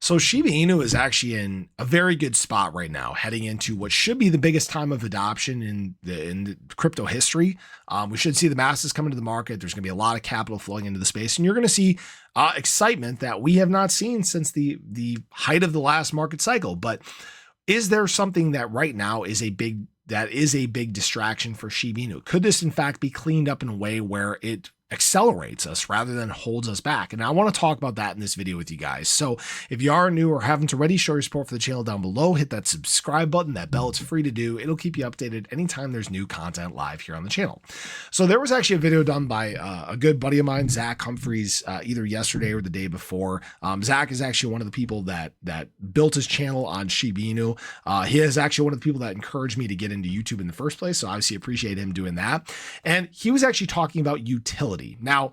So Shiba Inu is actually in a very good spot right now, heading into what should be the biggest time of adoption in the crypto history. We should see the masses come into the market. There's going to be a lot of capital flowing into the space, and you're going to see excitement that we have not seen since the height of the last market cycle. But is there something that right now is a big distraction for Shiba Inu? Could this in fact be cleaned up in a way where it accelerates us rather than holds us back? And I want to talk about that in this video with you guys. So if you are new or haven't already, show your support for the channel down below. Hit that subscribe button, that bell. It's free to do. It'll keep you updated anytime there's new content live here on the channel. So there was actually a video done by a good buddy of mine, Zach Humphreys, either yesterday or the day before. Zach is actually one of the people that built his channel on Shiba Inu. He is actually one of the people that encouraged me to get into YouTube in the first place. So obviously appreciate him doing that. And he was actually talking about utility. Now,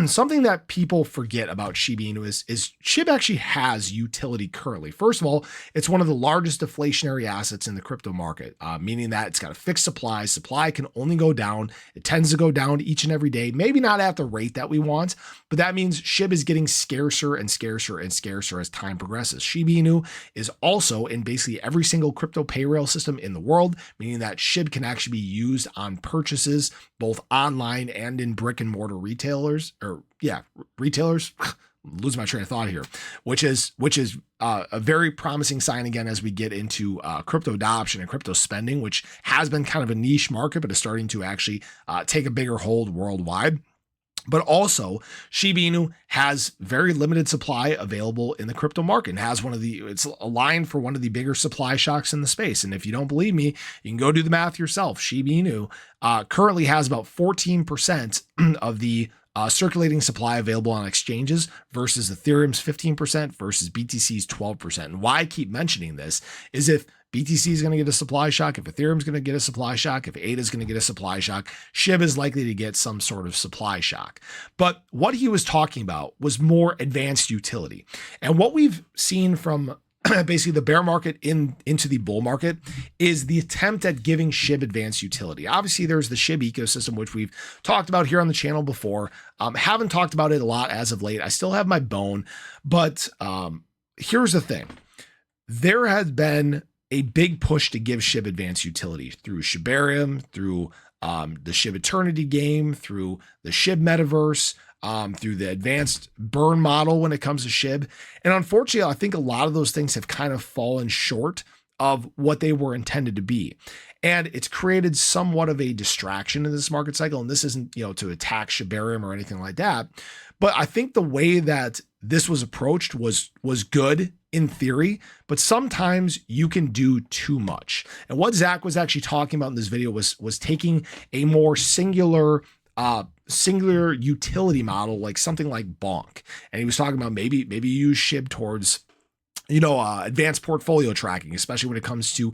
something that people forget about Shiba Inu is SHIB actually has utility currently. First of all, it's one of the largest deflationary assets in the crypto market, meaning that it's got a fixed supply. Supply can only go down. It tends to go down each and every day, maybe not at the rate that we want, but that means SHIB is getting scarcer and scarcer and scarcer as time progresses. Shiba Inu is also in basically every single crypto payrail system in the world, meaning that SHIB can actually be used on purchases both online and in brick and mortar retailers. Retailers. Losing my train of thought here, which is a very promising sign again as we get into crypto adoption and crypto spending, which has been kind of a niche market, but is starting to actually take a bigger hold worldwide. But also, Shiba Inu has very limited supply available in the crypto market and has it's aligned for one of the bigger supply shocks in the space. And if you don't believe me, you can go do the math yourself. Shiba Inu currently has about 14% of the circulating supply available on exchanges versus Ethereum's 15% versus BTC's 12%. And why I keep mentioning this is if BTC is going to get a supply shock, if Ethereum is going to get a supply shock, if ADA is going to get a supply shock, SHIB is likely to get some sort of supply shock. But what he was talking about was more advanced utility. And what we've seen from basically the bear market into the bull market is the attempt at giving SHIB advanced utility. Obviously, there's the SHIB ecosystem, which we've talked about here on the channel before. Haven't talked about it a lot as of late. I still have my bone, but here's the thing. There has been a big push to give SHIB advanced utility through shibarium, through the SHIB Eternity game, through the SHIB metaverse, through the advanced burn model when it comes to SHIB. And unfortunately, I think a lot of those things have kind of fallen short of what they were intended to be. And it's created somewhat of a distraction in this market cycle. And this isn't, to attack shibarium or anything like that. But I think the way that this was approached was good in theory, but sometimes you can do too much. And what Zach was actually talking about in this video was taking a more singular utility model, like something like Bonk. And he was talking about maybe you use SHIB towards advanced portfolio tracking, especially when it comes to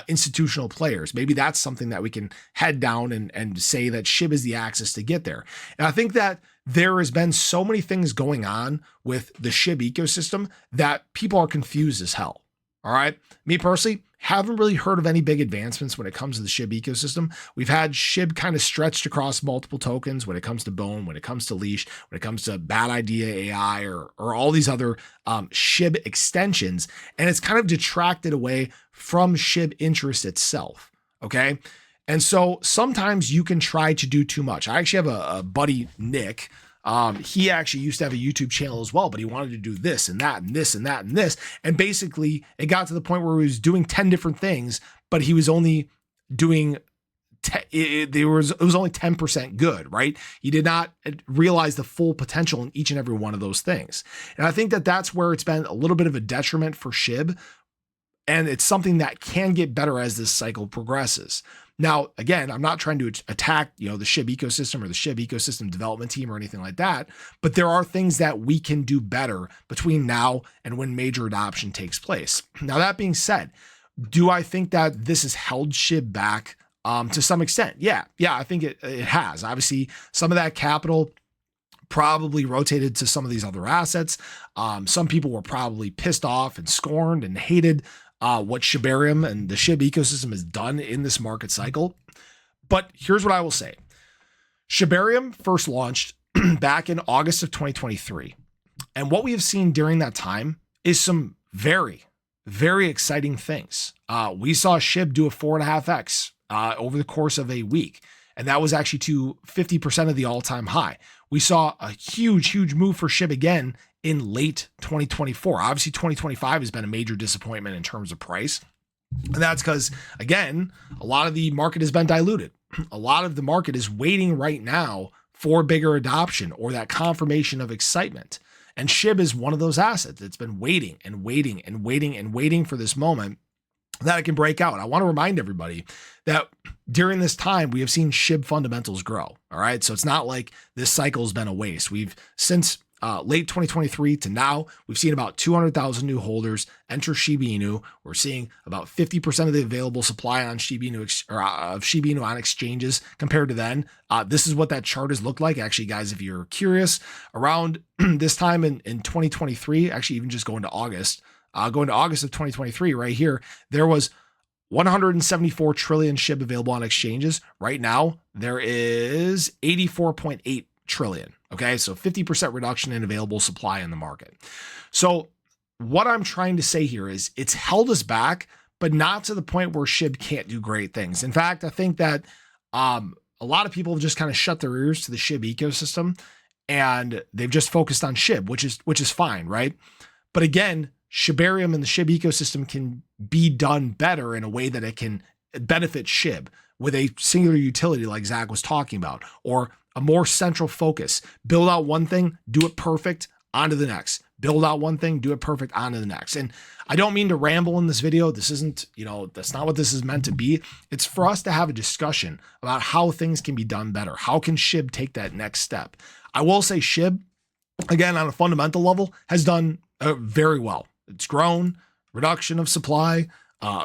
institutional players. Maybe that's something that we can head down and say that SHIB is the axis to get there. And I think that there has been so many things going on with the SHIB ecosystem that people are confused as hell. All right. Me personally, haven't really heard of any big advancements when it comes to the SHIB ecosystem. We've had SHIB kind of stretched across multiple tokens when it comes to Bone, when it comes to Leash, when it comes to Bad Idea AI or all these other SHIB extensions. And it's kind of detracted away from SHIB interest itself. Okay. And so sometimes you can try to do too much. I actually have a buddy, Nick. He actually used to have a YouTube channel as well, but he wanted to do this and that and this and that and this. And basically it got to the point where he was doing 10 different things, but he was only doing, it was only 10% good, right? He did not realize the full potential in each and every one of those things. And I think that that's where it's been a little bit of a detriment for SHIB. And it's something that can get better as this cycle progresses. Now, again, I'm not trying to attack, the SHIB ecosystem or the SHIB ecosystem development team or anything like that, but there are things that we can do better between now and when major adoption takes place. Now, that being said, do I think that this has held SHIB back to some extent? Yeah, I think it has. Obviously, some of that capital probably rotated to some of these other assets. Some people were probably pissed off and scorned and hated what shibarium and the SHIB ecosystem has done in this market cycle. But here's what I will say. Shibarium first launched back in August of 2023. And what we have seen during that time is some very, very exciting things. We saw SHIB do a 4.5x over the course of a week, and that was actually to 50% of the all-time high. We saw a huge, huge move for SHIB again in late 2024. Obviously, 2025 has been a major disappointment in terms of price. And that's because, again, a lot of the market has been diluted. A lot of the market is waiting right now for bigger adoption or that confirmation of excitement. And SHIB is one of those assets that's been waiting and waiting and waiting and waiting for this moment that it can break out. I want to remind everybody that during this time, we have seen SHIB fundamentals grow. All right. So it's not like this cycle has been a waste. We've since late 2023 to now, we've seen about 200,000 new holders enter Shiba Inu. We're seeing about 50% of the available supply on Shiba Inu of Shiba Inu on exchanges compared to then. This is what that chart has looked like. Actually, guys, if you're curious, around this time in 2023, actually even just going to August of 2023, right here, there was 174 trillion SHIB available on exchanges. Right now, there is 84.8 trillion. Okay, so 50% reduction in available supply in the market. So what I'm trying to say here is it's held us back, but not to the point where SHIB can't do great things. In fact, I think that a lot of people have just kind of shut their ears to the SHIB ecosystem, and they've just focused on SHIB, which is fine, right? But again, shibarium and the SHIB ecosystem can be done better in a way that it can benefit SHIB with a singular utility like Zach was talking about, or a more central focus. Build out one thing, do it perfect, on to the next. Build out one thing, do it perfect, on to the next. And I don't mean to ramble in this video. This isn't, that's not what this is meant to be. It's for us to have a discussion about how things can be done better. How can SHIB take that next step? I will say SHIB, again, on a fundamental level, has done very well. It's grown, reduction of supply,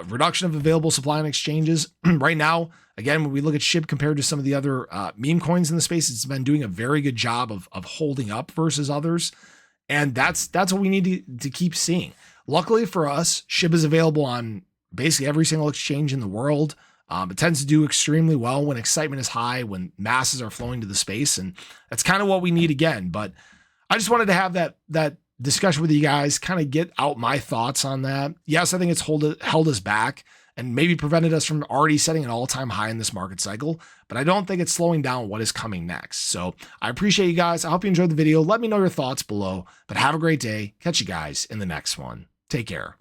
reduction of available supply on exchanges. Right now, again, when we look at SHIB compared to some of the other meme coins in the space, it's been doing a very good job of holding up versus others. And that's what we need to keep seeing. Luckily for us, SHIB is available on basically every single exchange in the world. It tends to do extremely well when excitement is high, when masses are flowing to the space. And that's kind of what we need again. But I just wanted to have that discussion with you guys, kind of get out my thoughts on that. Yes, I think it's held us back and maybe prevented us from already setting an all-time high in this market cycle, but I don't think it's slowing down what is coming next. So I appreciate you guys. I hope you enjoyed the video. Let me know your thoughts below, but have a great day. Catch you guys in the next one. Take care.